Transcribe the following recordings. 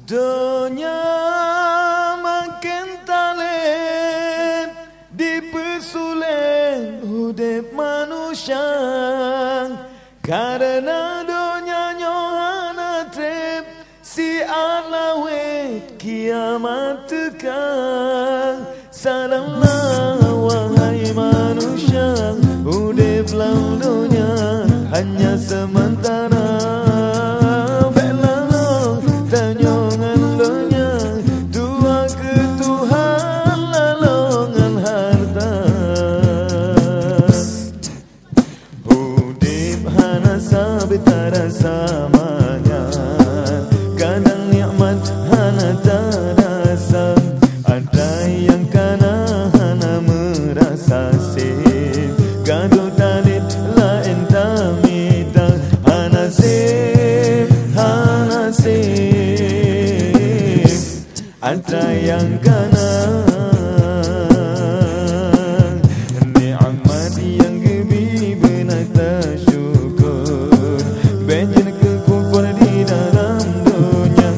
Donya makin talit dipersulit hidup manusia karena donya nyohana trip si alawet kiamat tekan salamlah wahai manusia hidup dalam dunia hanya sementara. Terasa mangat, kadang nikmat hana terasa. Ada yang kana hana merasa sip, gaduh talit lain tamita. Hana sip, hana sip. Ada yang kana nikmat yang gebi benar tersyukur. Benjen kekumpul di dalam dunia,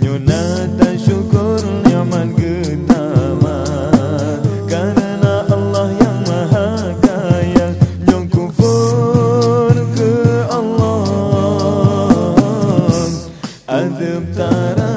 nyunatan syukur nikmat pertama. Karena Allah yang maha kaya, nyong kufur ke Allah azab tara.